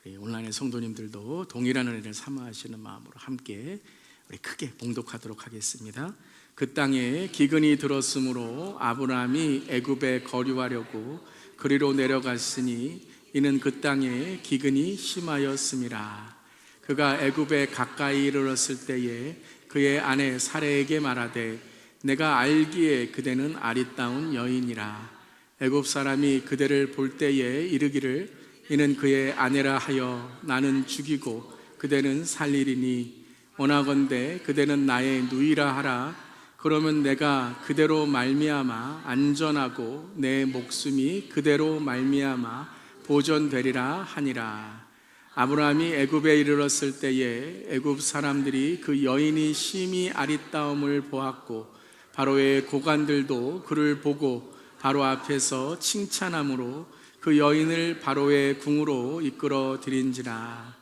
우리 온라인의 성도님들도 동일한 은혜를 사모하시는 마음으로 함께 우리 크게 봉독하도록 하겠습니다. 그 땅에 기근이 들었으므로 아브라함이 애굽에 거류하려고 그리로 내려갔으니 이는 그 땅에 기근이 심하였음이라. 그가 애굽에 가까이 이르렀을 때에 그의 아내 사레에게 말하되 내가 알기에 그대는 아리따운 여인이라. 애굽 사람이 그대를 볼 때에 이르기를 이는 그의 아내라 하여 나는 죽이고 그대는 살리리니 원하건대 그대는 나의 누이라 하라. 그러면 내가 그대로 말미암아 안전하고 내 목숨이 그대로 말미암아 보존되리라 하니라. 아브라함이 애굽에 이르렀을 때에 애굽 사람들이 그 여인이 심히 아리따움을 보았고 바로의 고관들도 그를 보고 바로 앞에서 칭찬함으로 그 여인을 바로의 궁으로 이끌어 들인지라.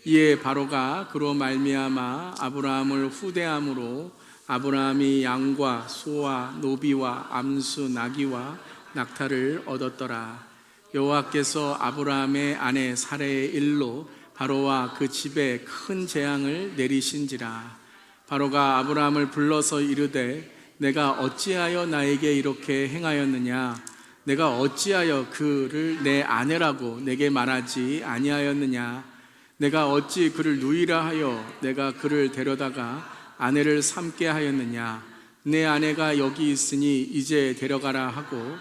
이에 바로가 그로 말미암아 아브라함을 후대함으로 아브라함이 양과 소와 노비와 암수 나귀와 낙타를 얻었더라. 여호와께서 아브라함의 아내 사레의 일로 바로와 그 집에 큰 재앙을 내리신지라. 바로가 아브라함을 불러서 이르되 내가 어찌하여 나에게 이렇게 행하였느냐? 내가 어찌하여 그를 내 아내라고 내게 말하지 아니하였느냐? 내가 어찌 그를 누이라 하여 내가 그를 데려다가 아내를 삼게 하였느냐? 내 아내가 여기 있으니 이제 데려가라 하고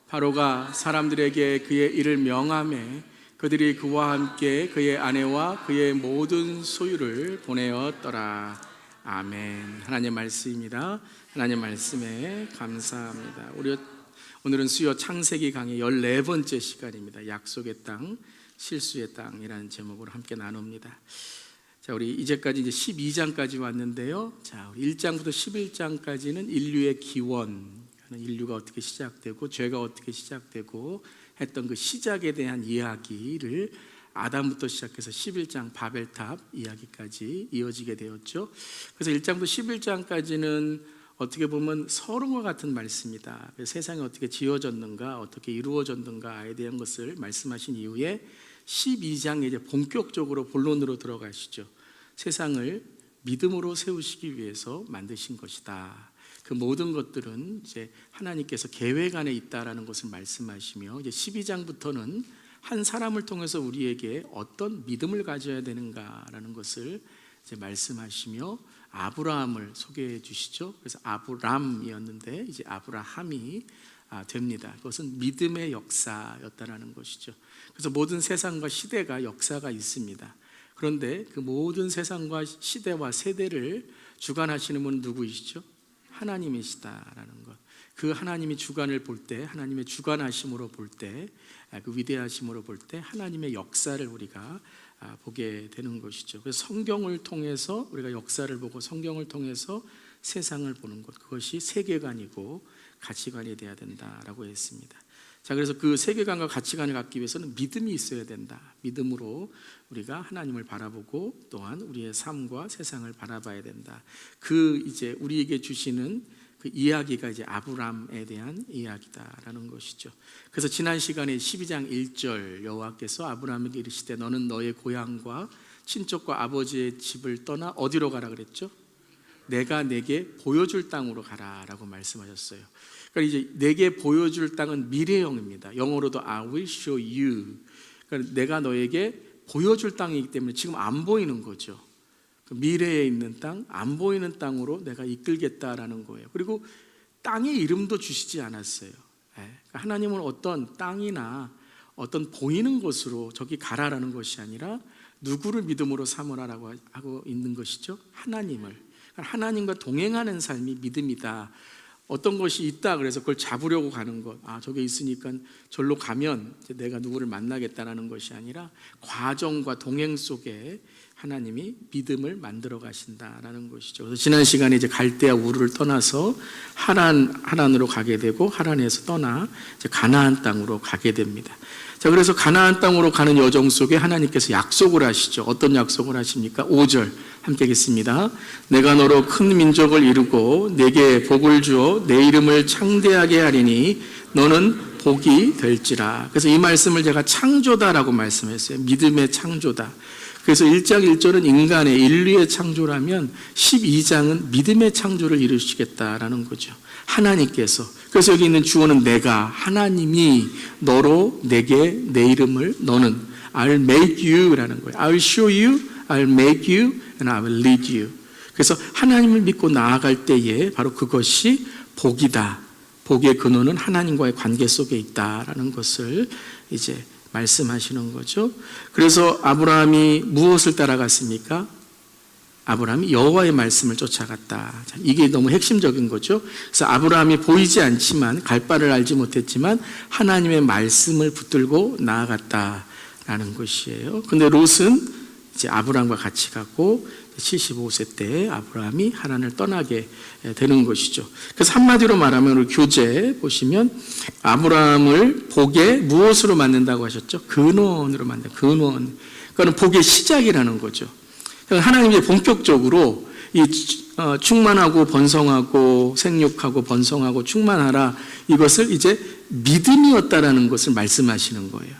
바로가 사람들에게 그의 일을 명하매 그들이 그와 함께 그의 아내와 그의 모든 소유를 보내었더라. 아멘. 하나님의 말씀입니다. 하나님의 말씀에 감사합니다. 우리 오늘은 수요 창세기 강의 14번째 시간입니다. 약속의 땅, 실수의 땅이라는 제목으로 함께 나눕니다. 자, 우리 이제까지 이제 12장까지 왔는데요. 자, 우리 1장부터 11장까지는 인류의 기원, 인류가 어떻게 시작되고 죄가 어떻게 시작되고 했던 그 시작에 대한 이야기를 아담부터 시작해서 11장 바벨탑 이야기까지 이어지게 되었죠. 그래서 1장부터 11장까지는 어떻게 보면 서론과 같은 말씀이다. 세상이 어떻게 지어졌는가, 어떻게 이루어졌는가에 대한 것을 말씀하신 이후에 12장에 이제 본격적으로 본론으로 들어가시죠. 세상을 믿음으로 세우시기 위해서 만드신 것이다. 그 모든 것들은 이제 하나님께서 계획 안에 있다라는 것을 말씀하시며 이제 12장부터는 한 사람을 통해서 우리에게 어떤 믿음을 가져야 되는가라는 것을 이제 말씀하시며 아브라함을 소개해 주시죠. 그래서 아브람이었는데 이제 아브라함이 됩니다. 그것은 믿음의 역사였다라는 것이죠. 그래서 모든 세상과 시대가 역사가 있습니다. 그런데 그 모든 세상과 시대와 세대를 주관하시는 분은 누구이시죠? 하나님이시다라는 것. 그 하나님이 주관을 볼 때, 하나님의 주관하심으로 볼 때, 그 위대하심으로 볼 때 하나님의 역사를 우리가 보게 되는 것이죠. 그래서 성경을 통해서 우리가 역사를 보고 성경을 통해서 세상을 보는 것, 그것이 세계관이고 가치관이 되어야 된다라고 했습니다. 자, 그래서 그 세계관과 가치관을 갖기 위해서는 믿음이 있어야 된다. 믿음으로 우리가 하나님을 바라보고 또한 우리의 삶과 세상을 바라봐야 된다. 그 이제 우리에게 주시는 그 이야기가 이제 아브람에 대한 이야기다라는 것이죠. 그래서 지난 시간에 12장 1절 여호와께서 아브람에게 이르시되 너는 너의 고향과 친척과 아버지의 집을 떠나 어디로 가라 그랬죠? 내가 내게 보여줄 땅으로 가라라고 말씀하셨어요. 그러니까 이제 내게 보여줄 땅은 미래형입니다. 영어로도 I will show you. 그러니까 내가 너에게 보여줄 땅이기 때문에 지금 안 보이는 거죠. 미래에 있는 땅, 안 보이는 땅으로 내가 이끌겠다라는 거예요. 그리고 땅의 이름도 주시지 않았어요. 하나님은 어떤 땅이나 어떤 보이는 것으로 저기 가라라는 것이 아니라 누구를 믿음으로 삼으라라고 하고 있는 것이죠? 하나님을. 하나님과 동행하는 삶이 믿음이다. 어떤 것이 있다 그래서 그걸 잡으려고 가는 것, 저게 있으니까 절로 가면 내가 누구를 만나겠다라는 것이 아니라 과정과 동행 속에 하나님이 믿음을 만들어 가신다라는 것이죠. 그래서 지난 시간에 이제 갈대아 우르를 떠나서 하란으로 가게 되고 하란에서 떠나 이제 가나안 땅으로 가게 됩니다. 자, 그래서 가나안 땅으로 가는 여정 속에 하나님께서 약속을 하시죠. 어떤 약속을 하십니까? 5절 함께 읽겠습니다. 내가 너로 큰 민족을 이루고 내게 복을 주어 내 이름을 창대하게 하리니 너는 복이 될지라. 그래서 이 말씀을 제가 창조다라고 말씀했어요. 믿음의 창조다. 그래서 1장 1절은 인간의 인류의 창조라면 12장은 믿음의 창조를 이루시겠다라는 거죠. 하나님께서. 그래서 여기 있는 주어는 내가, 하나님이 너로 내게 내 이름을 너는 I'll make you라는 거예요. I'll show you, I'll make you, and I will lead you. 그래서 하나님을 믿고 나아갈 때에 바로 그것이 복이다. 복의 근원은 하나님과의 관계 속에 있다라는 것을 이제 말씀하시는 거죠. 그래서 아브라함이 무엇을 따라갔습니까? 아브라함이 여호와의 말씀을 쫓아갔다. 이게 너무 핵심적인 거죠. 그래서 아브라함이 보이지 않지만 갈 바를 알지 못했지만 하나님의 말씀을 붙들고 나아갔다라는 것이에요. 근데 롯은 이제 아브라함과 같이 갔고 75세 때 아브라함이 하나님을 떠나게 되는 것이죠. 그래서 한마디로 말하면 우리 교재 보시면 아브라함을 복의 무엇으로 만든다고 하셨죠? 근원으로 만든다. 근원. 그거는 복의 시작이라는 거죠. 하나님이 본격적으로 이 충만하고 번성하고 생육하고 번성하고 충만하라 이것을 이제 믿음이었다라는 것을 말씀하시는 거예요.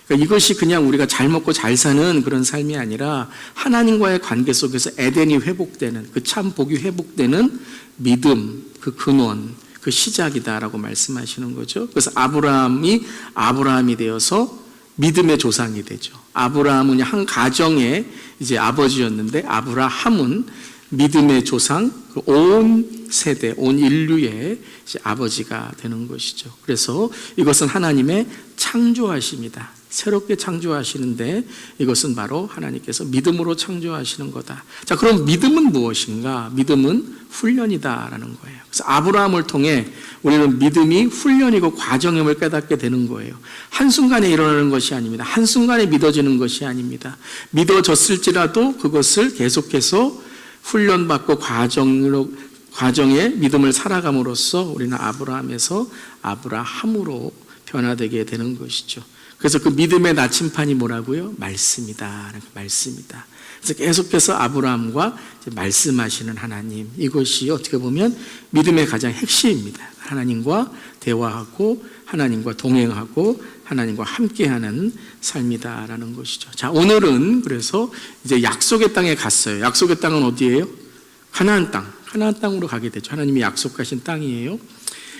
그러니까 이것이 그냥 우리가 잘 먹고 잘 사는 그런 삶이 아니라 하나님과의 관계 속에서 에덴이 회복되는 그 참 복이 회복되는 믿음, 그 근원, 그 시작이다라고 말씀하시는 거죠. 그래서 아브라함이 되어서 믿음의 조상이 되죠. 아브라함은 한 가정의 이제 아버지였는데 아브라함은 믿음의 조상, 온 세대, 온 인류의 이제 아버지가 되는 것이죠. 그래서 이것은 하나님의 창조하심이다. 새롭게 창조하시는데 이것은 바로 하나님께서 믿음으로 창조하시는 거다. 자, 그럼 믿음은 무엇인가? 믿음은 훈련이다라는 거예요. 그래서 아브라함을 통해 우리는 믿음이 훈련이고 과정임을 깨닫게 되는 거예요. 한순간에 일어나는 것이 아닙니다. 한순간에 믿어지는 것이 아닙니다. 믿어졌을지라도 그것을 계속해서 훈련받고 과정의 믿음을 살아감으로써 우리는 아브라함에서 아브라함으로 변화되게 되는 것이죠. 그래서 그 믿음의 나침판이 뭐라고요? 말씀이다. 말씀이다. 그래서 계속해서 아브라함과 말씀하시는 하나님, 이것이 어떻게 보면 믿음의 가장 핵심입니다. 하나님과 대화하고 하나님과 동행하고 하나님과 함께하는 삶이다라는 것이죠. 자, 오늘은 그래서 이제 약속의 땅에 갔어요. 약속의 땅은 어디예요? 가나안 땅. 가나안 땅으로 가게 되죠. 하나님이 약속하신 땅이에요.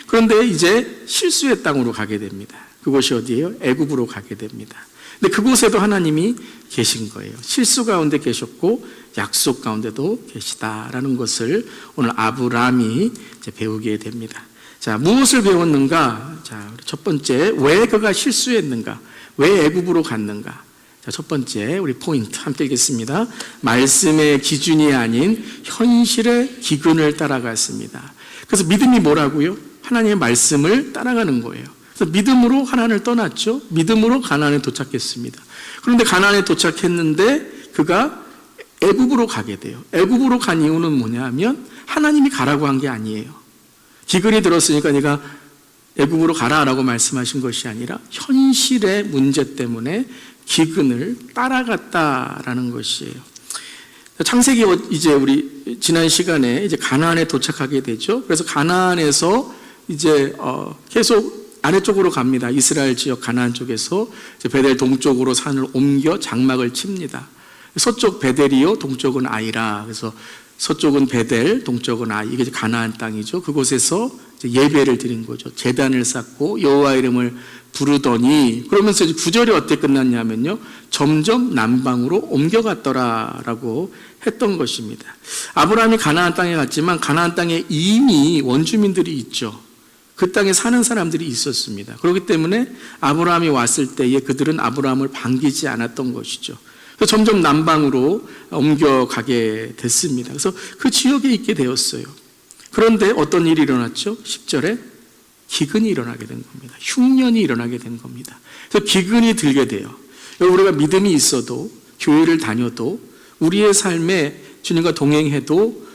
그런데 이제 실수의 땅으로 가게 됩니다. 그곳이 어디예요? 애굽으로 가게 됩니다. 근데 그곳에도 하나님이 계신 거예요. 실수 가운데 계셨고 약속 가운데도 계시다라는 것을 오늘 아브라함이 이제 배우게 됩니다. 자, 무엇을 배웠는가? 자, 첫 번째, 왜 그가 실수했는가? 왜 애굽으로 갔는가? 자, 첫 번째 우리 포인트 함께 읽겠습니다. 말씀의 기준이 아닌 현실의 기근을 따라갔습니다. 그래서 믿음이 뭐라고요? 하나님의 말씀을 따라가는 거예요. 그래서 믿음으로 하나님을 떠났죠. 믿음으로 가나안에 도착했습니다. 그런데 가나안에 도착했는데 그가 애굽으로 가게 돼요. 애굽으로 간 이유는 뭐냐면 하나님이 가라고 한 게 아니에요. 기근이 들었으니까 네가 애굽으로 가라라고 말씀하신 것이 아니라 현실의 문제 때문에 기근을 따라갔다라는 것이에요. 창세기 이제 우리 지난 시간에 이제 가나안에 도착하게 되죠. 그래서 가나안에서 이제 계속 아래쪽으로 갑니다. 이스라엘 지역 가나안 쪽에서 베델 동쪽으로 산을 옮겨 장막을 칩니다. 서쪽 베델이요, 동쪽은 아이라. 그래서 서쪽은 베델, 동쪽은 아이. 이게 가나안 땅이죠. 그곳에서 예배를 드린 거죠. 제단을 쌓고 여호와 이름을 부르더니 그러면서 9절이 어떻게 끝났냐면요. 점점 남방으로 옮겨갔더라라고 했던 것입니다. 아브라함이 가나안 땅에 갔지만 가나안 땅에 이미 원주민들이 있죠. 그 땅에 사는 사람들이 있었습니다. 그렇기 때문에 아브라함이 왔을 때에 그들은 아브라함을 반기지 않았던 것이죠. 그래서 점점 남방으로 옮겨가게 됐습니다. 그래서 그 지역에 있게 되었어요. 그런데 어떤 일이 일어났죠? 10절에 기근이 일어나게 된 겁니다. 흉년이 일어나게 된 겁니다. 그래서 기근이 들게 돼요. 우리가 믿음이 있어도 교회를 다녀도 우리의 삶에 주님과 동행해도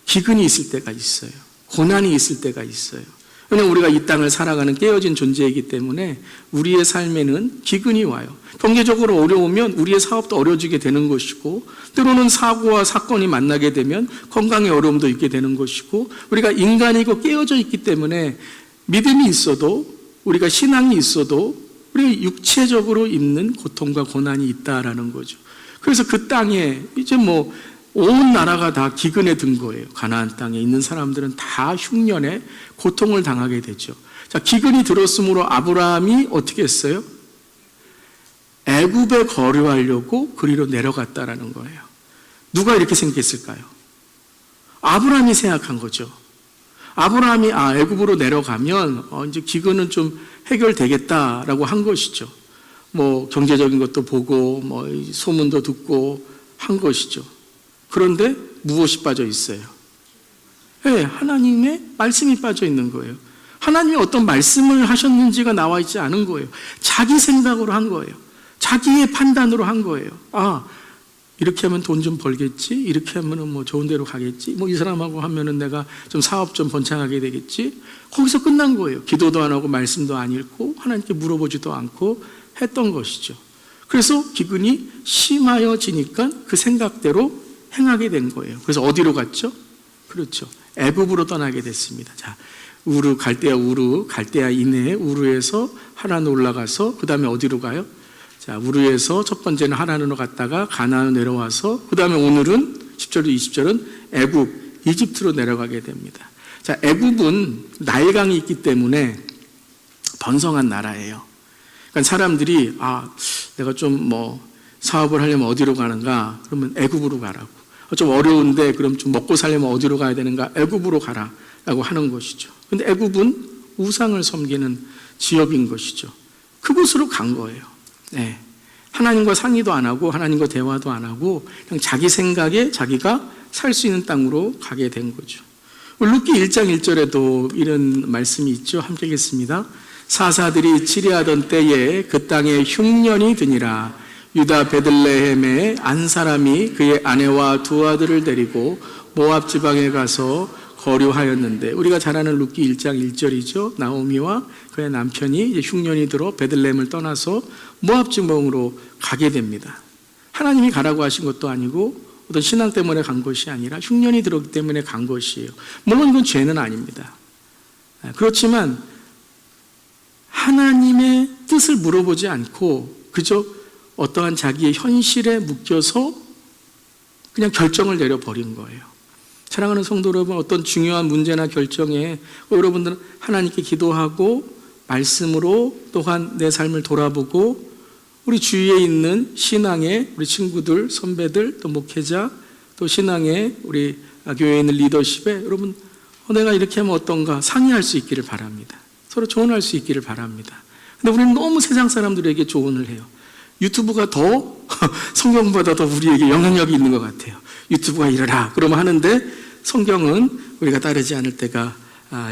기근이 있을 때가 있어요. 고난이 있을 때가 있어요. 왜냐하면 우리가 이 땅을 살아가는 깨어진 존재이기 때문에 우리의 삶에는 기근이 와요. 경제적으로 어려우면 우리의 사업도 어려워지게 되는 것이고 때로는 사고와 사건이 만나게 되면 건강의 어려움도 있게 되는 것이고 우리가 인간이고 깨어져 있기 때문에 믿음이 있어도 우리가 신앙이 있어도 우리가 육체적으로 입는 고통과 고난이 있다라는 거죠. 그래서 그 땅에 이제 뭐 온 나라가 다 기근에 든 거예요. 가나안 땅에 있는 사람들은 다 흉년에 고통을 당하게 되죠. 자, 기근이 들었으므로 아브라함이 어떻게 했어요? 애굽에 거류하려고 그리로 내려갔다라는 거예요. 누가 이렇게 생각했을까요? 아브라함이 생각한 거죠. 아브라함이 애굽으로 내려가면 이제 기근은 좀 해결되겠다라고 한 것이죠. 뭐 경제적인 것도 보고 뭐 소문도 듣고 한 것이죠. 그런데 무엇이 빠져 있어요? 네, 하나님의 말씀이 빠져 있는 거예요. 하나님이 어떤 말씀을 하셨는지가 나와 있지 않은 거예요. 자기 생각으로 한 거예요. 자기의 판단으로 한 거예요. 이렇게 하면 돈 좀 벌겠지? 이렇게 하면 뭐 좋은 데로 가겠지? 뭐 이 사람하고 하면은 내가 좀 사업 좀 번창하게 되겠지? 거기서 끝난 거예요. 기도도 안 하고 말씀도 안 읽고 하나님께 물어보지도 않고 했던 것이죠. 그래서 기근이 심하여지니까 그 생각대로 행하게 된 거예요. 그래서 어디로 갔죠? 그렇죠. 애굽으로 떠나게 됐습니다. 자, 갈대아 이내에 우르에서 하란으로 올라가서 그 다음에 어디로 가요? 자, 우르에서 첫 번째는 하란으로 갔다가 가나안으로 내려와서 그 다음에 오늘은 10절 20절은 애굽, 이집트로 내려가게 됩니다. 자, 애굽은 나일강이 있기 때문에 번성한 나라예요. 그러니까 사람들이 내가 좀 사업을 하려면 어디로 가는가? 그러면 애굽으로 가라고. 좀 어려운데 그럼 좀 먹고 살려면 어디로 가야 되는가? 애굽으로 가라라고 하는 것이죠. 근데 애굽은 우상을 섬기는 지역인 것이죠. 그곳으로 간 거예요. 네. 하나님과 상의도 안 하고 하나님과 대화도 안 하고 그냥 자기 생각에 자기가 살 수 있는 땅으로 가게 된 거죠. 룻기 1장 1절에도 이런 말씀이 있죠. 함께 읽겠습니다. 사사들이 치리하던 때에 그 땅에 흉년이 드니라. 유다 베들레헴에 안 사람이 그의 아내와 두 아들을 데리고 모압 지방에 가서 거류하였는데, 우리가 잘 아는 룻기 1장 1절이죠. 나오미와 그의 남편이 이제 흉년이 들어 베들레헴을 떠나서 모압 지방으로 가게 됩니다. 하나님이 가라고 하신 것도 아니고 어떤 신앙 때문에 간 것이 아니라 흉년이 들었기 때문에 간 것이에요. 물론 이건 죄는 아닙니다. 그렇지만 하나님의 뜻을 물어보지 않고 그저 어떠한 자기의 현실에 묶여서 그냥 결정을 내려버린 거예요. 사랑하는 성도 여러분, 어떤 중요한 문제나 결정에 여러분들은 하나님께 기도하고 말씀으로 또한 내 삶을 돌아보고 우리 주위에 있는 신앙의 우리 친구들, 선배들, 또 목회자, 또 신앙의 우리 교회에 있는 리더십에 여러분 내가 이렇게 하면 어떤가 상의할 수 있기를 바랍니다. 서로 조언할 수 있기를 바랍니다. 근데 우리는 너무 세상 사람들에게 조언을 해요. 유튜브가 더 성경보다 더 우리에게 영향력이 있는 것 같아요. 유튜브가 이러라 그러면 하는데 성경은 우리가 따르지 않을 때가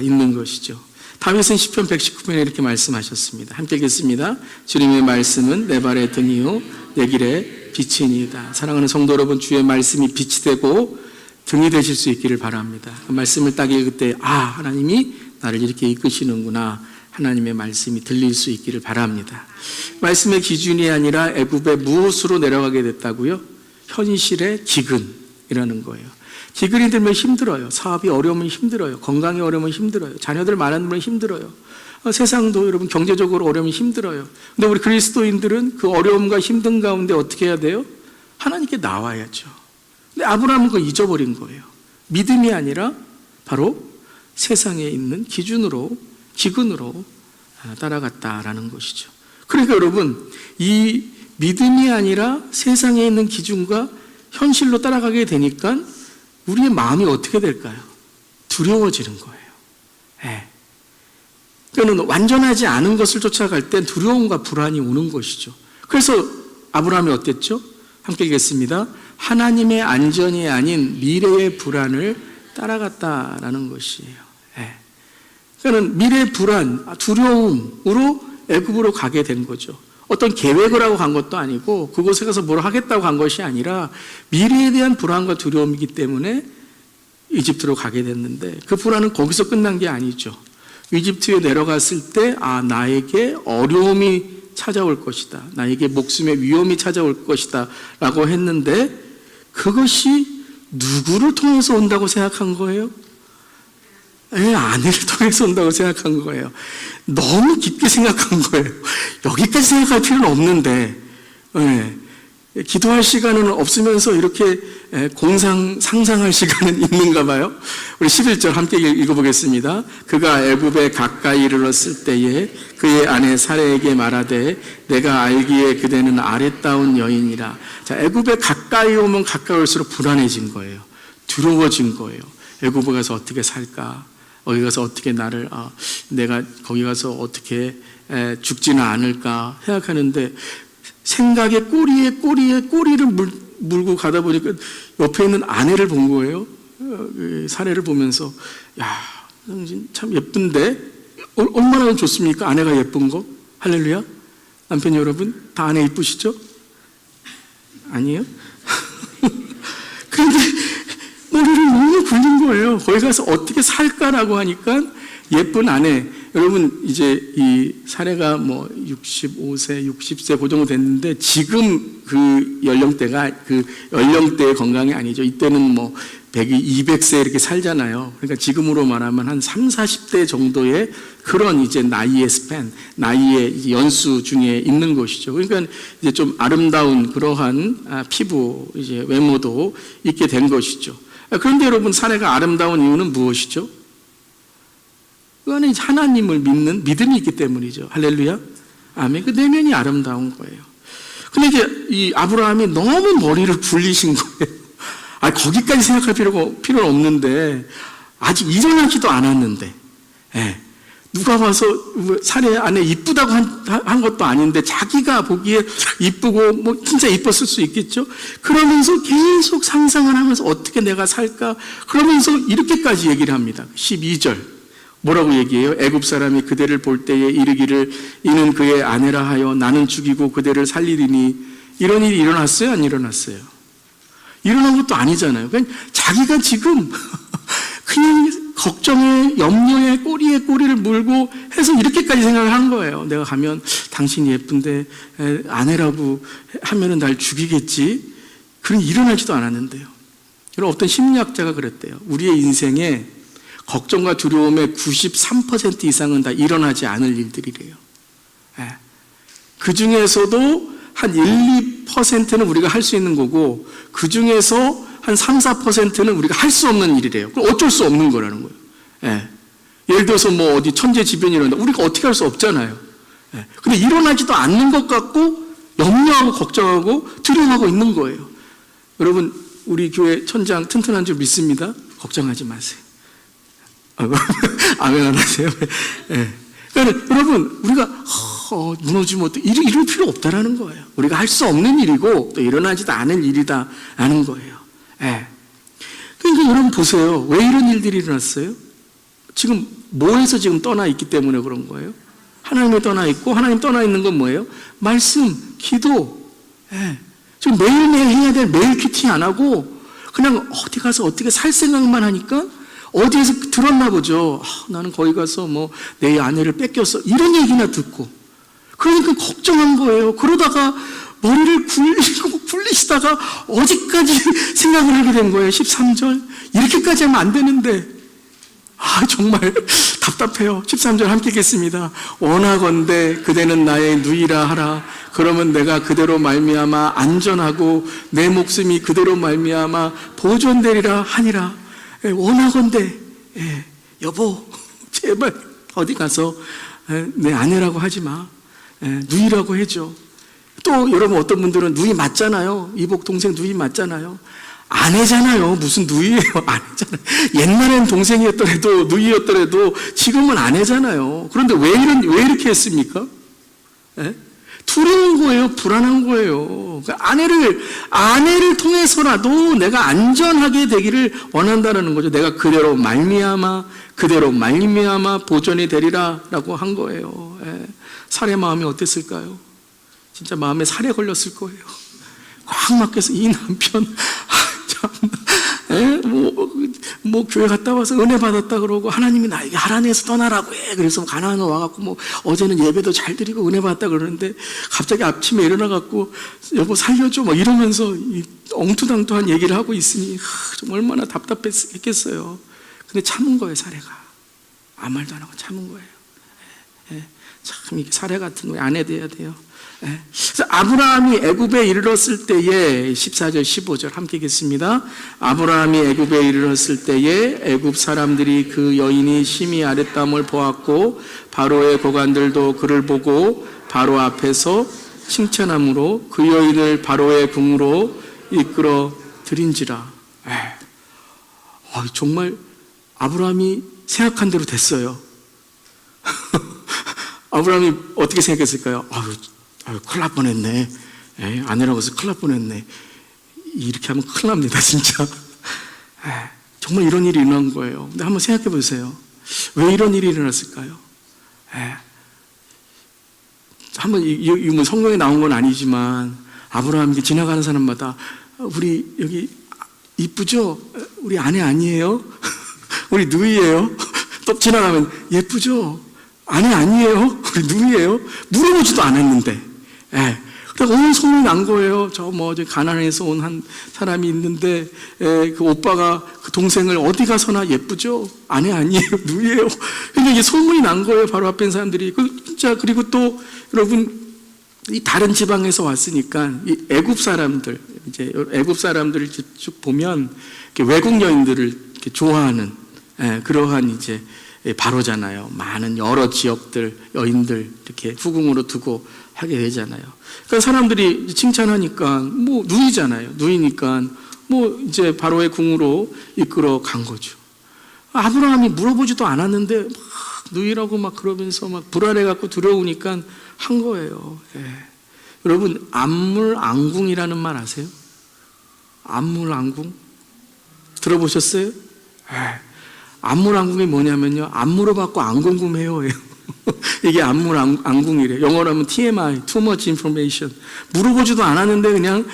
있는 것이죠. 다윗은 시편 119편에 이렇게 말씀하셨습니다. 함께 읽겠습니다. 주님의 말씀은 내 발의 등이요 내 길의 빛이니이다. 사랑하는 성도 여러분, 주의 말씀이 빛이 되고 등이 되실 수 있기를 바랍니다. 그 말씀을 딱 읽을 때 하나님이 나를 이렇게 이끄시는구나, 하나님의 말씀이 들릴 수 있기를 바랍니다. 말씀의 기준이 아니라 애굽에 무엇으로 내려가게 됐다고요? 현실의 기근이라는 거예요. 기근이 들면 힘들어요. 사업이 어려우면 힘들어요. 건강이 어려우면 힘들어요. 자녀들 많으면 힘들어요. 세상도 여러분 경제적으로 어려우면 힘들어요. 근데 우리 그리스도인들은 그 어려움과 힘든 가운데 어떻게 해야 돼요? 하나님께 나와야죠. 근데 아브라함은 그걸 잊어버린 거예요. 믿음이 아니라 바로 세상에 있는 기준으로, 기근으로 따라갔다라는 것이죠. 그러니까 여러분, 이 믿음이 아니라 세상에 있는 기준과 현실로 따라가게 되니까 우리의 마음이 어떻게 될까요? 두려워지는 거예요. 네. 그러니까 완전하지 않은 것을 쫓아갈 땐 두려움과 불안이 오는 것이죠. 그래서 아브라함이 어땠죠? 함께 읽겠습니다. 하나님의 안전이 아닌 미래의 불안을 따라갔다라는 것이에요. 네. 그러니까 미래의 불안, 두려움으로 애굽으로 가게 된 거죠. 어떤 계획을 하고 간 것도 아니고 그곳에 가서 뭘 하겠다고 간 것이 아니라 미래에 대한 불안과 두려움이기 때문에 이집트로 가게 됐는데 그 불안은 거기서 끝난 게 아니죠. 이집트에 내려갔을 때 나에게 어려움이 찾아올 것이다. 나에게 목숨의 위험이 찾아올 것이다 라고 했는데 그것이 누구를 통해서 온다고 생각한 거예요? 아내를 통해서 온다고 생각한 거예요. 너무 깊게 생각한 거예요. 여기까지 생각할 필요는 없는데, 기도할 시간은 없으면서 이렇게 상상할 시간은 있는가 봐요. 우리 11절 함께 읽어보겠습니다. 그가 애굽에 가까이 이르렀을 때에 그의 아내 사레에게 말하되 내가 알기에 그대는 아랫다운 여인이라. 자, 애굽에 가까이 오면 가까울수록 불안해진 거예요. 두려워진 거예요. 애굽에 가서 어떻게 살까? 거기 가서 어떻게 내가 거기 가서 어떻게 죽지는 않을까 생각하는데, 생각에 꼬리를 물고 가다 보니까 옆에 있는 아내를 본 거예요. 사례를 보면서, 야, 참 예쁜데? 얼마나 좋습니까? 아내가 예쁜 거? 할렐루야? 남편 여러분, 다 아내 이쁘시죠? 아니에요? 그런데 머리를 너무 굴린 거예요. 거기 가서 어떻게 살까라고 하니까 예쁜 아내. 여러분, 이제 이 사례가 65세, 60세 그 정도 됐는데, 지금 그 연령대가 그 연령대의 건강이 아니죠. 이때는 100, 200세 이렇게 살잖아요. 그러니까 지금으로 말하면 한 30, 40대 정도의 그런 이제 나이의 나이의 연수 중에 있는 것이죠. 그러니까 이제 좀 아름다운 그러한 피부, 이제 외모도 있게 된 것이죠. 그런데 여러분, 사례가 아름다운 이유는 무엇이죠? 그 안에 하나님을 믿는 믿음이 있기 때문이죠. 할렐루야. 아멘. 그 내면이 아름다운 거예요. 근데 이제 이 아브라함이 너무 머리를 굴리신 거예요. 거기까지 생각할 필요는 없는데, 아직 일어나지도 않았는데, 누가 와서 사례 안에 이쁘다고 한 것도 아닌데, 자기가 보기에 이쁘고, 진짜 이뻤을 수 있겠죠? 그러면서 계속 상상을 하면서 어떻게 내가 살까? 그러면서 이렇게까지 얘기를 합니다. 12절. 뭐라고 얘기해요? 애굽 사람이 그대를 볼 때에 이르기를 이는 그의 아내라 하여 나는 죽이고 그대를 살리리니. 이런 일이 일어났어요? 안 일어났어요? 일어난 것도 아니잖아요. 그냥 자기가 지금 그냥 걱정에, 염려에, 꼬리를 물고 해서 이렇게까지 생각을 한 거예요. 내가 가면 당신이 예쁜데 아내라고 하면은 날 죽이겠지. 그런 일어나지도 않았는데요. 여러분, 어떤 심리학자가 그랬대요. 우리의 인생에 걱정과 두려움의 93% 이상은 다 일어나지 않을 일들이래요. 그 중에서도 한 1, 2%는 우리가 할 수 있는 거고, 그 중에서 한 3, 4%는 우리가 할 수 없는 일이래요. 그럼 어쩔 수 없는 거라는 거예요. 예를 들어서 어디 천재지변이 일어난다. 우리가 어떻게 할 수 없잖아요. 근데 일어나지도 않는 것 같고, 염려하고 걱정하고 두려워하고 있는 거예요. 여러분, 우리 교회 천장 튼튼한 줄 믿습니다. 걱정하지 마세요. 아멘 안 하세요? 그러니까 여러분, 우리가 무너지면 이럴 필요 없다라는 거예요. 우리가 할 수 없는 일이고 또 일어나지도 않을 일이다라는 거예요. 그러니까 여러분 보세요. 왜 이런 일들이 일어났어요? 지금 뭐에서 지금 떠나 있기 때문에 그런 거예요? 하나님에 떠나 있고, 하나님 떠나 있는 건 뭐예요? 말씀, 기도. 지금 매일매일 해야 될 매일 큐티 안 하고 그냥 어디 가서 어떻게 살 생각만 하니까 어디에서 들었나 보죠. 나는 거기 가서 내 아내를 뺏겼어. 이런 얘기나 듣고. 그러니까 걱정한 거예요. 그러다가 머리를 굴리시다가 어디까지 생각을 하게 된 거예요. 13절. 이렇게까지 하면 안 되는데. 정말 답답해요. 13절 함께 읽겠습니다. 원하건대 그대는 나의 누이라 하라. 그러면 내가 그대로 말미암아 안전하고 내 목숨이 그대로 말미암아 보존되리라 하니라. 원하건대, 여보, 제발 어디 가서 내 아내라고 하지 마. 누이라고 해줘. 또 여러분, 어떤 분들은 누이 맞잖아요. 이복 동생 누이 맞잖아요. 아내잖아요. 무슨 누이예요? 아내잖아요. 옛날엔 동생이었더라도 누이였더라도 지금은 아내잖아요. 그런데 왜 이렇게 했습니까? 두려운 거예요. 불안한 거예요. 그러니까 아내를 통해서라도 내가 안전하게 되기를 원한다는 거죠. 내가 그대로 말미암아 보존이 되리라라고 한 거예요. 살해 마음이 어땠을까요? 진짜 마음에 살해 걸렸을 거예요. 꽉 막혀서 이 남편 교회 갔다 와서 은혜 받았다 그러고 하나님이 나에게 하란에서 떠나라고 해. 그래서 가나안으로 와갖고 어제는 예배도 잘 드리고 은혜 받았다 그러는데 갑자기 아침에 일어나갖고 여보 살려줘 이러면서 엉투당투한 얘기를 하고 있으니 좀 얼마나 답답했겠어요. 근데 참은 거예요, 사례가. 아무 말도 안 하고 참은 거예요. 참 이게 사례 같은 우리 아내 돼야 돼요. 그래서 아브라함이 애굽에 이르렀을 때에 14절 15절 함께 읽겠습니다. 아브라함이 애굽에 이르렀을 때에 애굽 사람들이 그 여인이 심히 아랫담을 보았고 바로의 고관들도 그를 보고 바로 앞에서 칭찬함으로 그 여인을 바로의 궁으로 이끌어 들인지라. 정말 아브라함이 생각한 대로 됐어요. 아브라함이 어떻게 생각했을까요? 큰일 날 뻔했네. 아내라고 해서 큰일 날 뻔했네. 이렇게 하면 큰일 납니다, 진짜. 정말 이런 일이 일어난 거예요. 근데 한번 생각해 보세요. 왜 이런 일이 일어났을까요? 한번 뭐 성경에 나온 건 아니지만 아브라함이 지나가는 사람마다 우리 여기 이쁘죠? 우리 아내 아니에요? 우리 누이예요? 또 지나가면 예쁘죠? 아내 아니에요? 우리 누이예요? 물어보지도 않았는데. 그러니까 온 소문이 난 거예요. 저 가나안에서 온 한 사람이 있는데 그 오빠가 그 동생을 어디 가서나 예쁘죠? 아내 아니에요? 누이예요? 근데 이게 소문이 난 거예요. 바로 앞에 있는 사람들이. 진짜 그리고 또 여러분 이 다른 지방에서 왔으니까 이 애굽 사람들 이제 애굽 사람들을 쭉 보면 외국 여인들을 이렇게 좋아하는 그러한 이제 바로잖아요. 많은 여러 지역들 여인들 이렇게 후궁으로 두고 하게 되잖아요. 그러니까 사람들이 칭찬하니까 뭐 누이잖아요. 누이니까 뭐 이제 바로의 궁으로 이끌어 간 거죠. 아브라함이 물어보지도 않았는데 막 누이라고 막 그러면서 막 불안해 갖고 두려우니까 한 거예요. 여러분 안물안궁이라는 말 아세요? 안물안궁 들어보셨어요? 안물안궁이 뭐냐면요, 안 물어봤고 안 궁금해요. 이게 안물안궁이래요. 영어로 하면 TMI, Too Much Information. 물어보지도 않았는데 그냥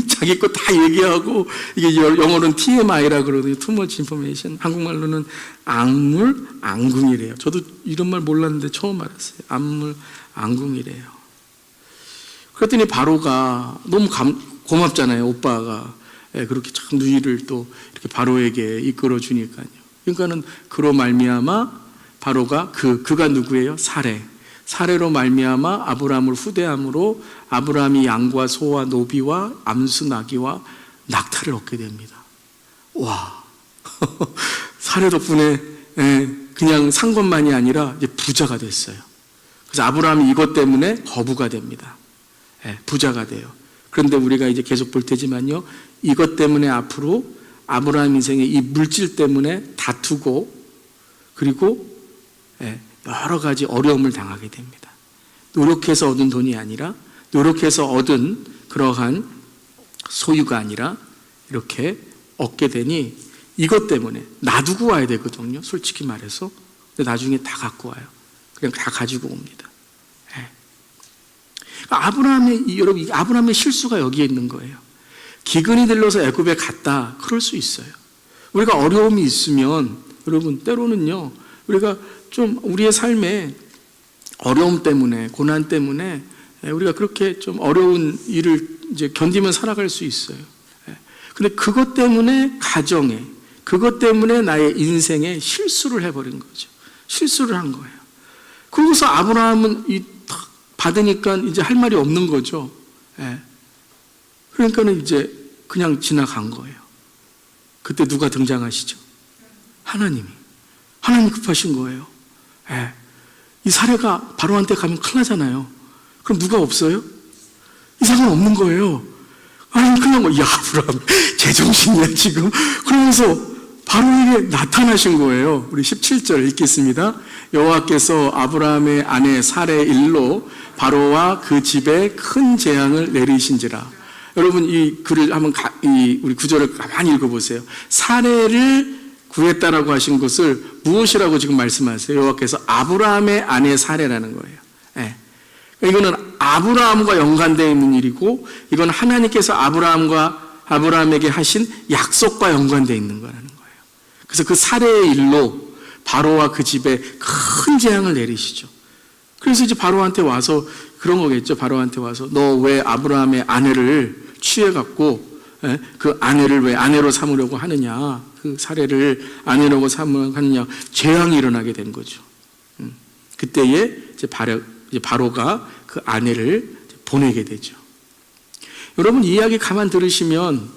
자기 거 다 얘기하고, 이게 영어로는 TMI라 그러거든요. Too Much Information. 한국말로는 안물안궁이래요. 저도 이런 말 몰랐는데 처음 알았어요. 안물안궁이래요. 그랬더니 바로가 너무 고맙잖아요, 오빠가. 그렇게 참 누이를 또 이렇게 바로에게 이끌어 주니까요. 그러니까는 그로 말미암아 바로가 그가 누구예요? 사례로 말미암아 아브라함을 후대함으로 아브라함이 양과 소와 노비와 암수 나귀와 낙타를 얻게 됩니다. 와, 사례 덕분에 그냥 산 것만이 아니라 이제 부자가 됐어요. 그래서 아브라함이 이것 때문에 거부가 됩니다. 부자가 돼요. 그런데 우리가 이제 계속 볼 테지만요, 이것 때문에 앞으로 아브라함 인생의 이 물질 때문에 다투고 그리고 여러 가지 어려움을 당하게 됩니다. 노력해서 얻은 돈이 아니라, 노력해서 얻은 그러한 소유가 아니라 이렇게 얻게 되니 이것 때문에 놔두고 와야 되거든요, 솔직히 말해서. 근데 나중에 다 갖고 와요. 그냥 다 가지고 옵니다. 아브라함의 실수가 여기에 있는 거예요. 기근이 들러서 애굽에 갔다, 그럴 수 있어요. 우리가 어려움이 있으면 여러분 때로는요, 우리가 좀 우리의 삶에 어려움 때문에, 고난 때문에 우리가 그렇게 좀 어려운 일을 이제 견디면 살아갈 수 있어요. 근데 그것 때문에 가정에, 그것 때문에 나의 인생에 실수를 해버린 거죠. 실수를 한 거예요. 그러고서 아브라함은 받으니까 이제 할 말이 없는 거죠. 그러니까는 이제 그냥 지나간 거예요. 그때 누가 등장하시죠? 하나님 급하신 거예요. 이 사례가 바로한테 가면 큰일 나잖아요. 그럼 누가 없어요? 이상은 없는 거예요. 아니 그냥 야 아브라함 제정신이야 지금. 그러면서 바로에게 나타나신 거예요. 우리 17절 읽겠습니다. 여호와께서 아브라함의 아내 사레 일로 바로와 그 집에 큰 재앙을 내리신지라. 여러분 이 글을 한번 우리 구절을 가만히 읽어보세요. 사레를 구했다라고 하신 것을 무엇이라고 지금 말씀하세요? 여호와께서 아브라함의 아내 사레라는 거예요. 이거는 아브라함과 연관되어 있는 일이고, 이건 하나님께서 아브라함에게 하신 약속과 연관되어 있는 거라는 거예요. 그래서 그 사레의 일로 바로와 그 집에 큰 재앙을 내리시죠. 그래서 이제 바로한테 와서 그런 거겠죠. 바로한테 와서 너 왜 아브라함의 아내를 취해갖고 그 아내를 왜 아내로 삼으려고 하느냐, 그 사례를 아내라고 삼으려고 하느냐, 재앙이 일어나게 된 거죠. 그때에 이제 바로가 그 아내를 보내게 되죠. 여러분, 이 이야기 가만 들으시면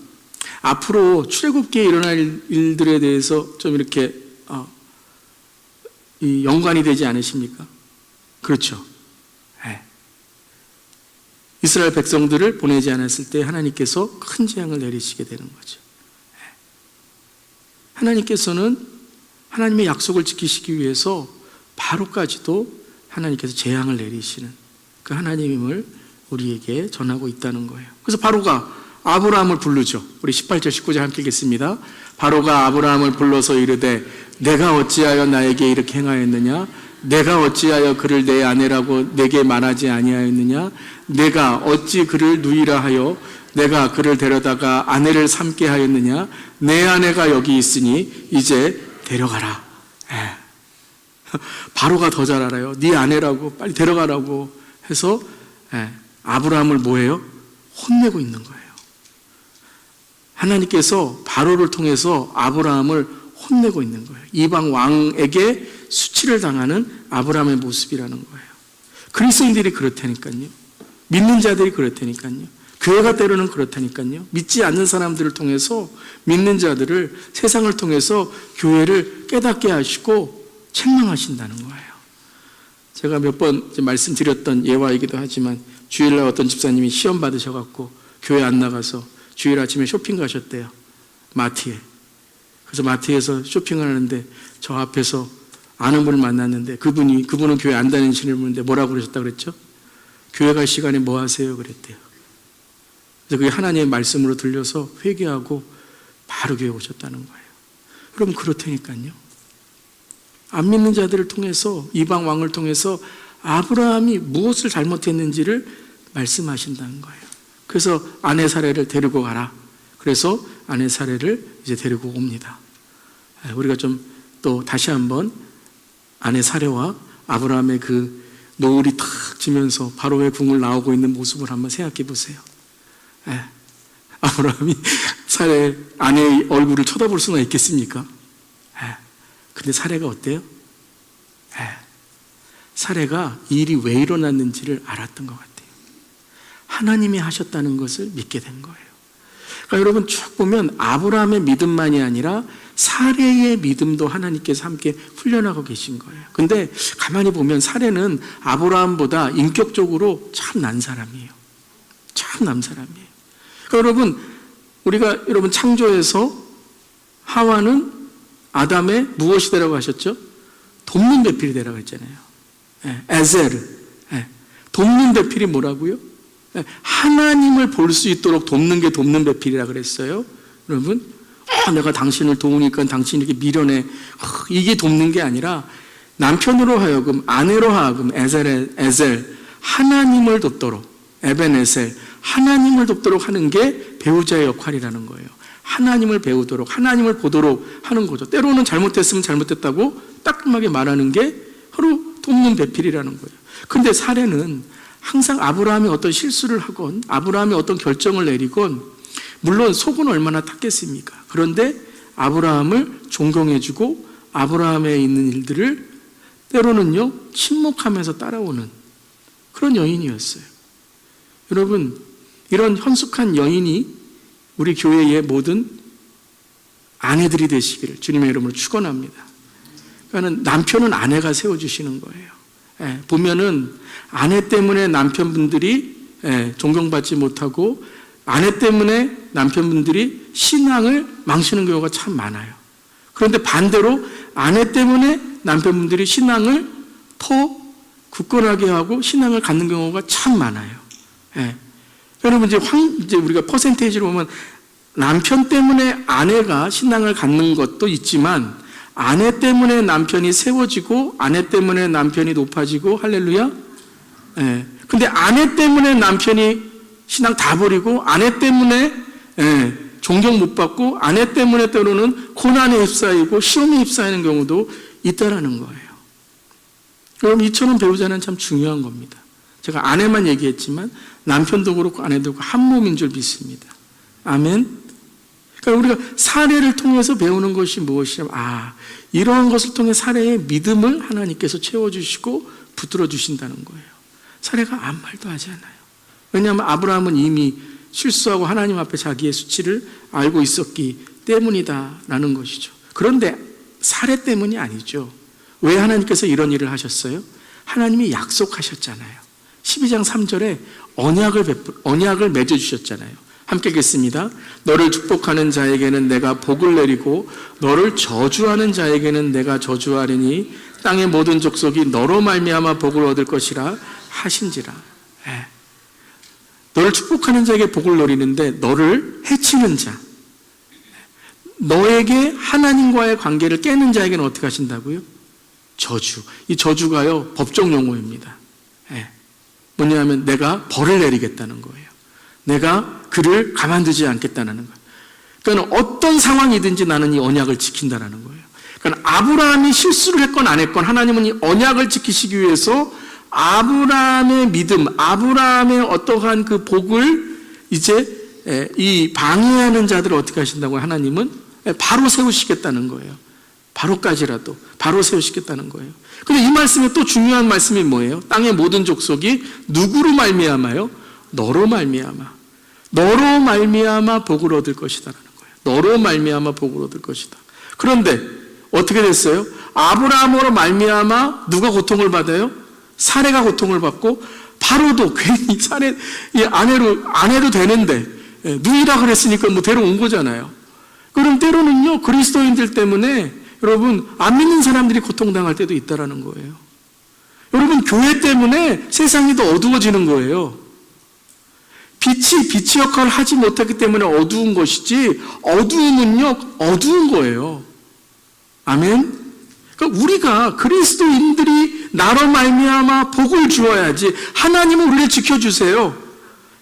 앞으로 출애굽기에 일어날 일들에 대해서 좀 이렇게 이 연관이 되지 않으십니까? 그렇죠. 네. 이스라엘 백성들을 보내지 않았을 때 하나님께서 큰 재앙을 내리시게 되는 거죠. 네. 하나님께서는 하나님의 약속을 지키시기 위해서 바로까지도 하나님께서 재앙을 내리시는 그 하나님임을 우리에게 전하고 있다는 거예요. 그래서 바로가 아브라함을 부르죠. 우리 18절 19절 함께 읽겠습니다. 바로가 아브라함을 불러서 이르되 내가 어찌하여 나에게 이렇게 행하였느냐? 내가 어찌하여 그를 내 아내라고 내게 말하지 아니하였느냐? 내가 어찌 그를 누이라 하여 내가 그를 데려다가 아내를 삼게 하였느냐? 내 아내가 여기 있으니 이제 데려가라. 바로가 더 잘 알아요. 네 아내라고 빨리 데려가라고 해서 아브라함을 뭐예요? 혼내고 있는 거예요. 하나님께서 바로를 통해서 아브라함을 혼내고 있는 거예요. 이방 왕에게 수치를 당하는 아브라함의 모습이라는 거예요. 그리스도인들이 그렇다니까요. 믿는 자들이 그렇다니까요. 교회가 때로는 그렇다니까요. 믿지 않는 사람들을 통해서 믿는 자들을 세상을 통해서 교회를 깨닫게 하시고 책망하신다는 거예요. 제가 몇 번 말씀드렸던 예화이기도 하지만 주일날 어떤 집사님이 시험 받으셔갖고 교회 안 나가서 주일 아침에 쇼핑 가셨대요. 마트에. 그래서 마트에서 쇼핑을 하는데 저 앞에서 아는 분을 만났는데 그분은 교회 안 다니시는 분인데 뭐라고 그러셨다 그랬죠? 교회 갈 시간에 뭐 하세요? 그랬대요. 그래서 그게 하나님의 말씀으로 들려서 회개하고 바로 교회 오셨다는 거예요. 여러분 그렇다니까요. 안 믿는 자들을 통해서 이방 왕을 통해서 아브라함이 무엇을 잘못했는지를 말씀하신다는 거예요. 그래서 아내 사례를 데리고 가라. 그래서 아내 사례를 이제 데리고 옵니다. 우리가 좀 또 다시 한번 아내 사례와 아브라함의 그 노을이 탁 지면서 바로의 궁을 나오고 있는 모습을 한번 생각해 보세요. 아브라함이 사례 아내의 얼굴을 쳐다볼 수나 있겠습니까? 근데 사례가 어때요? 사례가 이 일이 왜 일어났는지를 알았던 것 같아요. 하나님이 하셨다는 것을 믿게 된 거예요. 그러니까 여러분 쭉 보면 아브라함의 믿음만이 아니라 사례의 믿음도 하나님께서 함께 훈련하고 계신 거예요. 근데 가만히 보면 사례는 아브라함보다 인격적으로 참 난 사람이에요. 참 난 사람이에요. 그러니까 여러분 창조에서 하와는 아담의 무엇이 되라고 하셨죠? 돕는 배필이 되라고 했잖아요. 에제르. 돕는 배필이 뭐라고요? 하나님을 볼 수 있도록 돕는 게 돕는 배필이라 그랬어요. 여러분, 내가 당신을 도우니까 당신이 이렇게 미련해. 이게 돕는 게 아니라 남편으로 하여금, 아내로 하여금, 에젤, 하나님을 돕도록, 에벤에셀, 하나님을 돕도록 하는 게 배우자의 역할이라는 거예요. 하나님을 배우도록, 하나님을 보도록 하는 거죠. 때로는 잘못했으면 잘못했다고 따끔하게 말하는 게 바로 돕는 배필이라는 거예요. 근데 사례는 항상 아브라함이 어떤 실수를 하건 아브라함이 어떤 결정을 내리건 물론 속은 얼마나 탔겠습니까? 그런데 아브라함을 존경해주고 아브라함에 있는 일들을 때로는요 침묵하면서 따라오는 그런 여인이었어요. 여러분 이런 현숙한 여인이 우리 교회의 모든 아내들이 되시기를 주님의 이름으로 축원합니다. 그러니까 남편은 아내가 세워주시는 거예요. 보면은 아내 때문에 남편분들이 존경받지 못하고 아내 때문에 남편분들이 신앙을 망치는 경우가 참 많아요. 그런데 반대로 아내 때문에 남편분들이 신앙을 더 굳건하게 하고 신앙을 갖는 경우가 참 많아요. 여러분 이제 우리가 퍼센테이지로 보면 남편 때문에 아내가 신앙을 갖는 것도 있지만 아내 때문에 남편이 세워지고 아내 때문에 남편이 높아지고 할렐루야. 근데 아내 때문에 남편이 신앙 다 버리고 아내 때문에 존경 못 받고 아내 때문에 때로는 고난에 휩싸이고 시험에 휩싸이는 경우도 있다라는 거예요. 그럼 이처럼 배우자는 참 중요한 겁니다. 제가 아내만 얘기했지만 남편도 그렇고 아내도 그렇고 한 몸인 줄 믿습니다. 아멘. 그러니까 우리가 사례를 통해서 배우는 것이 무엇이냐면, 이러한 것을 통해 사례의 믿음을 하나님께서 채워주시고 붙들어 주신다는 거예요. 사례가 아무 말도 하지 않아요. 왜냐하면 아브라함은 이미 실수하고 하나님 앞에 자기의 수치를 알고 있었기 때문이다라는 것이죠. 그런데 사례 때문이 아니죠. 왜 하나님께서 이런 일을 하셨어요? 하나님이 약속하셨잖아요. 12장 3절에 언약을 맺어주셨잖아요. 함께 읽겠습니다. 너를 축복하는 자에게는 내가 복을 내리고 너를 저주하는 자에게는 내가 저주하리니 땅의 모든 족속이 너로 말미암아 복을 얻을 것이라 하신지라. 너를 축복하는 자에게 복을 내리는데 너를 해치는 자, 너에게 하나님과의 관계를 깨는 자에게는 어떻게 하신다고요? 저주. 이 저주가요 법적 용어입니다. 뭐냐면 내가 벌을 내리겠다는 거예요. 내가 그를 가만두지 않겠다는 거예요. 그러니까 어떤 상황이든지 나는 이 언약을 지킨다는 거예요. 그러니까 아브라함이 실수를 했건 안 했건 하나님은 이 언약을 지키시기 위해서 아브라함의 믿음, 아브라함의 어떠한 그 복을 이제 이 방해하는 자들을 어떻게 하신다고 하나님은 바로 세우시겠다는 거예요. 바로까지라도 바로 세우시겠다는 거예요. 근데 이 말씀에 또 중요한 말씀이 뭐예요? 땅의 모든 족속이 누구로 말미암아요? 너로 말미암아. 너로 말미암아 복을 얻을 것이다라는 거예요. 너로 말미암아 복을 얻을 것이다. 그런데 어떻게 됐어요? 아브라함으로 말미암아 누가 고통을 받아요? 사례가 고통을 받고 바로도 괜히 사례 안 해도 되는데 누이라 그랬으니까 뭐 데려온 거잖아요. 그럼 때로는요 그리스도인들 때문에 여러분 안 믿는 사람들이 고통당할 때도 있다라는 거예요. 여러분 교회 때문에 세상이 더 어두워지는 거예요. 빛이 역할을 하지 못하기 때문에 어두운 것이지 어두움은요 어두운 거예요. 아멘. 그러니까 우리가 그리스도인들이 나로 말미암아 복을 주어야지. 하나님은 우리를 지켜주세요.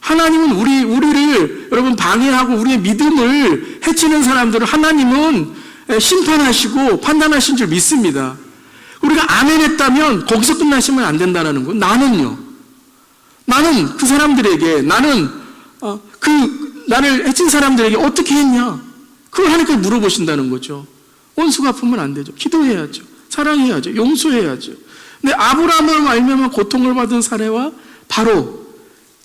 하나님은 우리를 여러분 방해하고 우리의 믿음을 해치는 사람들을 하나님은 심판하시고 판단하신 줄 믿습니다. 우리가 아멘 했다면 거기서 끝나시면 안 된다는 거예요. 나는 그 사람들에게 나를 해친 사람들에게 어떻게 했냐? 그걸 하나님께 물어보신다는 거죠. 원수 갚으면 안 되죠. 기도해야죠. 사랑해야죠. 용서해야죠. 근데 아브라함을 말미암아 고통을 받은 사례와 바로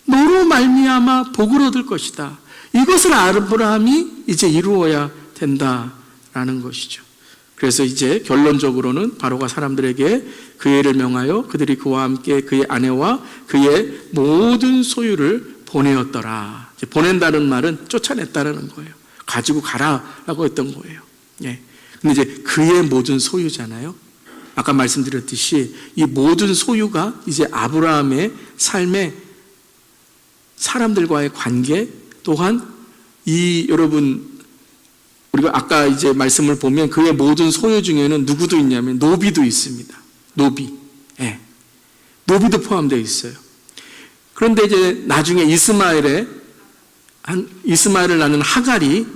너로 말미암아 복을 얻을 것이다. 이것을 아브라함이 이제 이루어야 된다라는 것이죠. 그래서 이제 결론적으로는 바로가 사람들에게 그 애를 명하여 그들이 그와 함께 그의 아내와 그의 모든 소유를 보내었더라. 이제 보낸다는 말은 쫓아냈다라는 거예요. 가지고 가라라고 했던 거예요. 근데 이제 그의 모든 소유잖아요. 아까 말씀드렸듯이 이 모든 소유가 이제 아브라함의 삶의 사람들과의 관계 또한 여러분 우리가 아까 이제 말씀을 보면 그의 모든 소유 중에는 누구도 있냐면 노비도 있습니다. 노비도 포함되어 있어요. 그런데 이제 나중에 이스마엘을 낳는 하갈이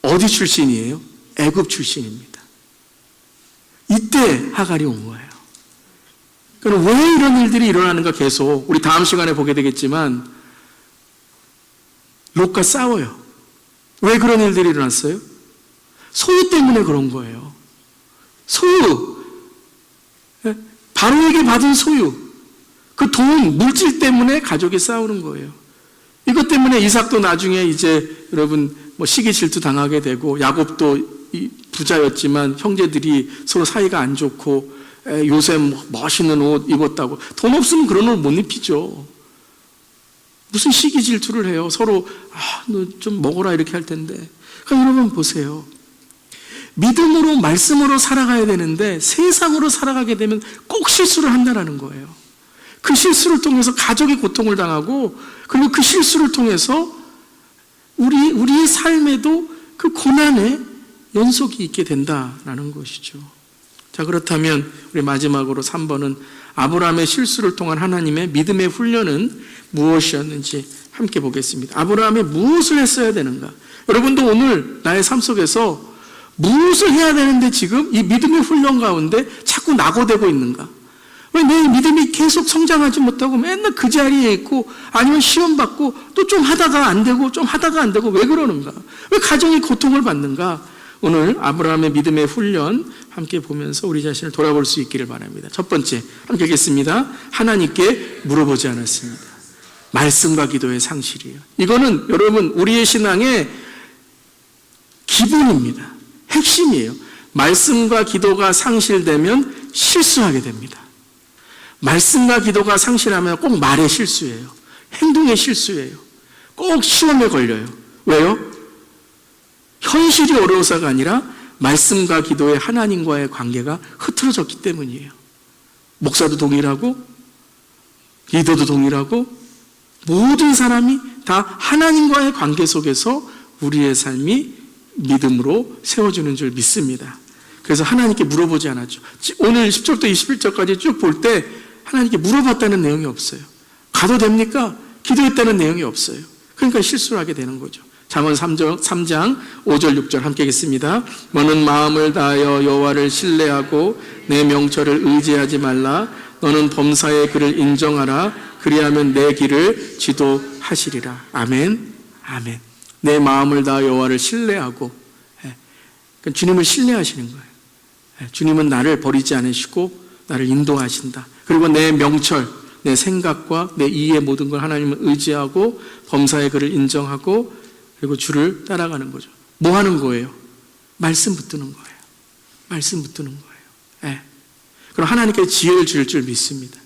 어디 출신이에요? 애굽 출신입니다. 이때 하갈이 온 거예요. 그럼 왜 이런 일들이 일어나는가 계속 우리 다음 시간에 보게 되겠지만 롯과 싸워요. 왜 그런 일들이 일어났어요? 소유 때문에 그런 거예요. 소유. 바로에게 받은 소유. 그 돈, 물질 때문에 가족이 싸우는 거예요. 이것 때문에 이삭도 나중에 이제 여러분 시기 질투 당하게 되고 야곱도 부자였지만 형제들이 서로 사이가 안 좋고 요새 멋있는 옷 입었다고 돈 없으면 그런 옷 못 입히죠. 무슨 시기 질투를 해요. 서로 너 좀 먹어라 이렇게 할 텐데. 그러니까 여러분 보세요. 믿음으로 말씀으로 살아가야 되는데 세상으로 살아가게 되면 꼭 실수를 한다는 거예요. 그 실수를 통해서 가족이 고통을 당하고 그리고 그 실수를 통해서 우리의 삶에도 그 고난의 연속이 있게 된다라는 것이죠. 자, 그렇다면 우리 마지막으로 3번은 아브라함의 실수를 통한 하나님의 믿음의 훈련은 무엇이었는지 함께 보겠습니다. 아브라함이 무엇을 했어야 되는가? 여러분도 오늘 나의 삶 속에서 무엇을 해야 되는데 지금 이 믿음의 훈련 가운데 자꾸 낙오되고 있는가? 왜 내 믿음이 계속 성장하지 못하고 맨날 그 자리에 있고 아니면 시험 받고 또 좀 하다가 안 되고 좀 하다가 안 되고 왜 그러는가? 왜 가정이 고통을 받는가? 오늘 아브라함의 믿음의 훈련 함께 보면서 우리 자신을 돌아볼 수 있기를 바랍니다. 첫 번째, 함께 읽겠습니다. 하나님께 물어보지 않았습니다. 말씀과 기도의 상실이에요. 이거는 여러분 우리의 신앙의 기본입니다. 핵심이에요. 말씀과 기도가 상실되면 실수하게 됩니다. 말씀과 기도가 상실하면 꼭 말의 실수예요. 행동의 실수예요. 꼭 시험에 걸려요. 왜요? 현실이 어려워서가 아니라 말씀과 기도의 하나님과의 관계가 흐트러졌기 때문이에요. 목사도 동일하고 리더도 동일하고 모든 사람이 다 하나님과의 관계 속에서 우리의 삶이 믿음으로 세워지는 줄 믿습니다. 그래서 하나님께 물어보지 않았죠. 오늘 10절부터 21절까지 쭉 볼 때 하나님께 물어봤다는 내용이 없어요. 가도 됩니까? 기도했다는 내용이 없어요. 그러니까 실수를 하게 되는 거죠. 잠언 3장 5절 6절 함께 읽겠습니다. 너는 마음을 다하여 여호와를 신뢰하고 내 명철을 의지하지 말라. 너는 범사의 그를 인정하라. 그리하면 내 길을 지도하시리라. 아멘. 아멘. 내 마음을 다하여 여호와를 신뢰하고, 그러니까 주님을 신뢰하시는 거예요. 주님은 나를 버리지 않으시고 나를 인도하신다. 그리고 내 명철, 내 생각과 내 이해의 모든 걸 하나님을 의지하고 범사의 그를 인정하고 그리고 주를 따라가는 거죠. 뭐 하는 거예요? 말씀 붙드는 거예요. 말씀 붙드는 거예요. 그럼 하나님께 지혜를 줄 줄 믿습니다.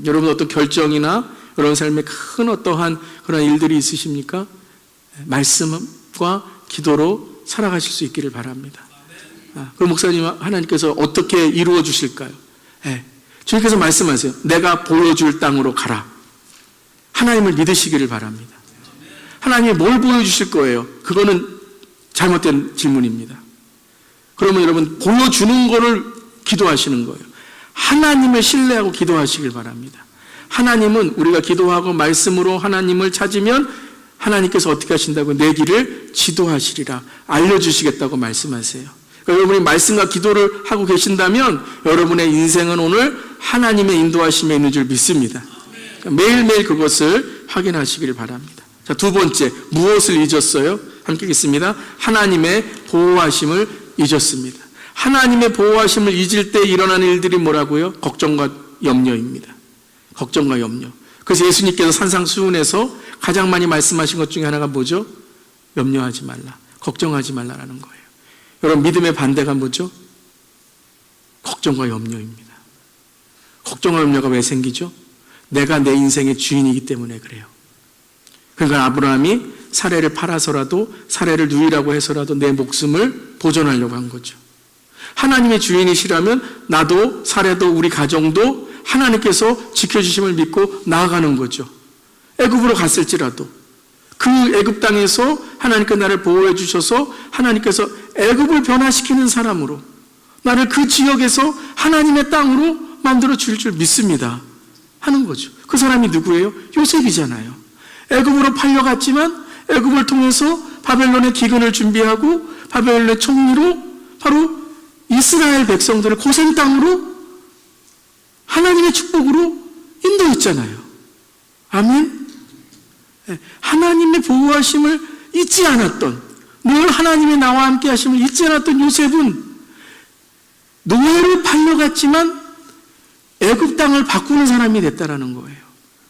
여러분 어떤 결정이나 여러분 삶에 큰 어떠한 그런 일들이 있으십니까? 말씀과 기도로 살아가실 수 있기를 바랍니다. 그럼 목사님 하나님께서 어떻게 이루어 주실까요? 주님께서 말씀하세요. 내가 보여줄 땅으로 가라. 하나님을 믿으시기를 바랍니다. 하나님이 뭘 보여주실 거예요? 그거는 잘못된 질문입니다. 그러면 여러분 보여주는 거를 기도하시는 거예요. 하나님을 신뢰하고 기도하시길 바랍니다. 하나님은 우리가 기도하고 말씀으로 하나님을 찾으면 하나님께서 어떻게 하신다고? 내 길을 지도하시리라. 알려주시겠다고 말씀하세요. 그러니까 여러분이 말씀과 기도를 하고 계신다면 여러분의 인생은 오늘 하나님의 인도하심에 있는 줄 믿습니다. 그러니까 매일매일 그것을 확인하시기를 바랍니다. 자, 두 번째, 무엇을 잊었어요? 함께 읽겠습니다. 하나님의 보호하심을 잊었습니다. 하나님의 보호하심을 잊을 때 일어나는 일들이 뭐라고요? 걱정과 염려입니다. 걱정과 염려. 그래서 예수님께서 산상수훈에서 가장 많이 말씀하신 것 중에 하나가 뭐죠? 염려하지 말라, 걱정하지 말라라는 거예요. 여러분 믿음의 반대가 뭐죠? 걱정과 염려입니다. 걱정과 염려가 왜 생기죠? 내가 내 인생의 주인이기 때문에 그래요. 그러니까 아브라함이 사례를 팔아서라도 사례를 누이라고 해서라도 내 목숨을 보존하려고 한 거죠. 하나님의 주인이시라면 나도 사례도 우리 가정도 하나님께서 지켜주심을 믿고 나아가는 거죠. 애굽으로 갔을지라도 그 애굽 땅에서 하나님께 나를 보호해 주셔서 하나님께서 애굽을 변화시키는 사람으로 나를 그 지역에서 하나님의 땅으로 만들어 줄 줄 믿습니다 하는 거죠. 그 사람이 누구예요? 요셉이잖아요. 애굽으로 팔려갔지만 애굽을 통해서 바벨론의 기근을 준비하고 바벨론의 총리로 바로 이스라엘 백성들을 고생 땅으로 하나님의 축복으로 인도했잖아요. 아멘. 하나님의 보호하심을 잊지 않았던, 늘 하나님의 나와 함께 하심을 잊지 않았던 요셉은 노예로 팔려갔지만 애굽 땅을 바꾸는 사람이 됐다라는 거예요.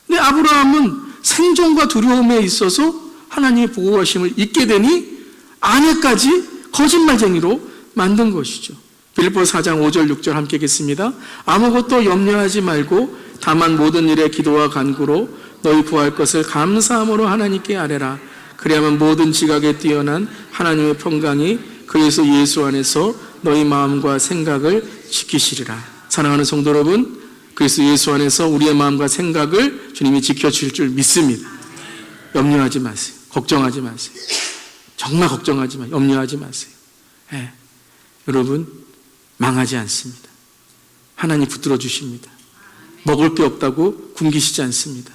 근데 아브라함은 생존과 두려움에 있어서 하나님의 보호하심을 잊게 되니 아내까지 거짓말쟁이로 만든 것이죠. 빌립보서 4장 5절 6절 함께 읽겠습니다. 아무것도 염려하지 말고 다만 모든 일에 기도와 간구로 너희 구할 것을 감사함으로 하나님께 아뢰라. 그리하면 모든 지각에 뛰어난 하나님의 평강이 그리스도 예수 안에서 너희 마음과 생각을 지키시리라. 사랑하는 성도 여러분, 그리스도 예수 안에서 우리의 마음과 생각을 주님이 지켜줄 줄 믿습니다. 염려하지 마세요. 걱정하지 마세요. 정말 걱정하지 마세요. 염려하지 마세요. 여러분 망하지 않습니다. 하나님 붙들어 주십니다. 먹을 게 없다고 굶기시지 않습니다.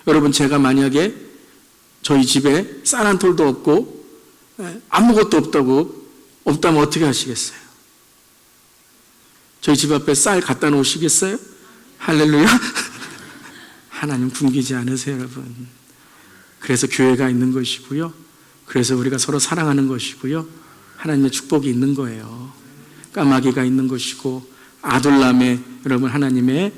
여러분 제가 만약에 저희 집에 쌀 한 톨도 없고 아무것도 없다면 어떻게 하시겠어요? 저희 집 앞에 쌀 갖다 놓으시겠어요? 할렐루야. 하나님 굶기지 않으세요, 여러분. 그래서 교회가 있는 것이고요. 그래서 우리가 서로 사랑하는 것이고요. 하나님의 축복이 있는 거예요. 까마귀가 있는 것이고 아둘람에 여러분 하나님의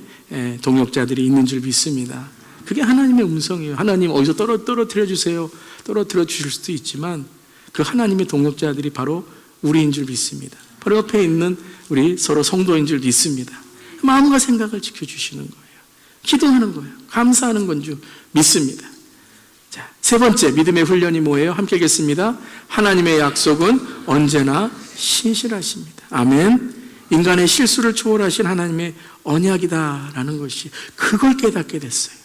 동역자들이 있는 줄 믿습니다. 그게 하나님의 음성이에요. 하나님 어디서 떨어뜨려 주세요. 떨어뜨려 주실 수도 있지만 그 하나님의 동역자들이 바로 우리인 줄 믿습니다. 바로 옆에 있는 우리 서로 성도인 줄 믿습니다. 마음과 생각을 지켜주시는 거예요. 기도하는 거예요. 감사하는 건 줄 믿습니다. 자, 세 번째 믿음의 훈련이 뭐예요? 함께 읽겠습니다. 하나님의 약속은 언제나 신실하십니다. 아멘. 인간의 실수를 초월하신 하나님의 언약이다라는 것이 그걸 깨닫게 됐어요.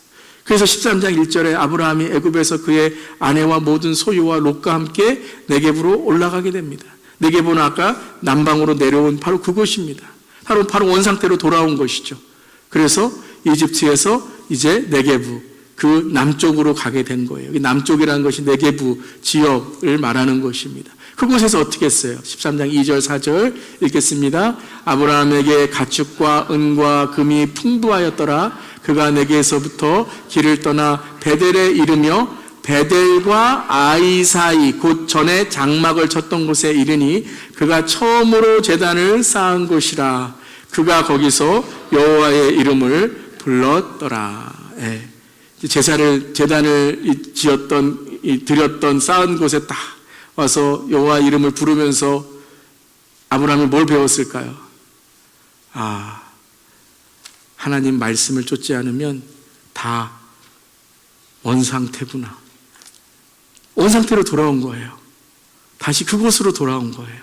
그래서 13장 1절에 아브라함이 애굽에서 그의 아내와 모든 소유와 롯과 함께 네겝으로 올라가게 됩니다. 네겝은 아까 남방으로 내려온 바로 그곳입니다. 바로 원상태로 돌아온 것이죠. 그래서 이집트에서 이제 네겝 그 남쪽으로 가게 된 거예요. 남쪽이라는 것이 네겝 지역을 말하는 것입니다. 그곳에서 어떻게 했어요? 13장 2절 4절 읽겠습니다. 아브라함에게 가축과 은과 금이 풍부하였더라. 그가 네겝에서부터 길을 떠나 베델에 이르며 베델과 아이 사이 곧 전에 장막을 쳤던 곳에 이르니 그가 처음으로 제단을 쌓은 곳이라. 그가 거기서 여호와의 이름을 불렀더라. 제단을 지었던 드렸던 쌓은 곳에 딱 와서 여호와 이름을 부르면서 아브라함이 뭘 배웠을까요? 하나님 말씀을 쫓지 않으면 다 원상태구나. 원상태로 돌아온 거예요. 다시 그곳으로 돌아온 거예요.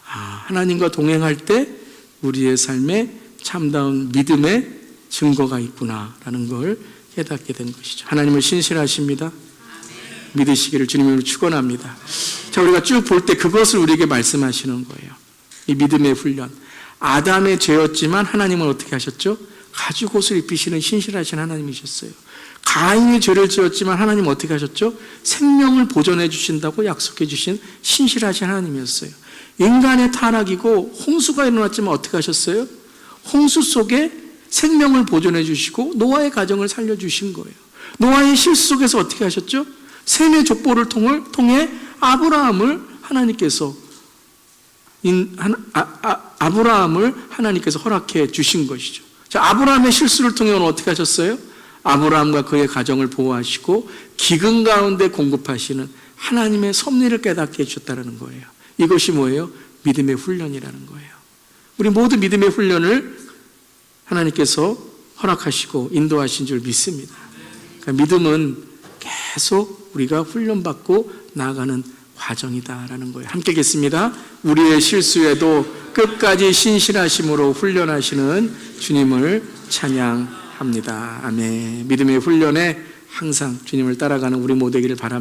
하나님과 동행할 때 우리의 삶에 참다운 믿음의 증거가 있구나라는 걸 깨닫게 된 것이죠. 하나님은 신실하십니다. 믿으시기를 주님으로 축원합니다. 자, 우리가 쭉 볼 때 그것을 우리에게 말씀하시는 거예요. 이 믿음의 훈련. 아담의 죄였지만 하나님은 어떻게 하셨죠? 가죽 옷을 입히시는 신실하신 하나님이셨어요. 가인이 죄를 지었지만 하나님은 어떻게 하셨죠? 생명을 보존해 주신다고 약속해 주신 신실하신 하나님이었어요. 인간의 타락이고 홍수가 일어났지만 어떻게 하셨어요? 홍수 속에 생명을 보존해 주시고 노아의 가정을 살려주신 거예요. 노아의 실수 속에서 어떻게 하셨죠? 셈의 족보를 통해 아브라함을 하나님께서 허락해 주신 것이죠. 자, 아브라함의 실수를 통해 오늘 어떻게 하셨어요? 아브라함과 그의 가정을 보호하시고 기근 가운데 공급하시는 하나님의 섭리를 깨닫게 해주셨다는 거예요. 이것이 뭐예요? 믿음의 훈련이라는 거예요. 우리 모두 믿음의 훈련을 하나님께서 허락하시고 인도하신 줄 믿습니다. 그러니까 믿음은 계속 우리가 훈련받고 나아가는 과정이다라는 거예요. 함께 읽겠습니다. 우리의 실수에도 끝까지 신실하심으로 훈련하시는 주님을 찬양합니다. 아멘. 믿음의 훈련에 항상 주님을 따라가는 우리 모두에게 바랍니다.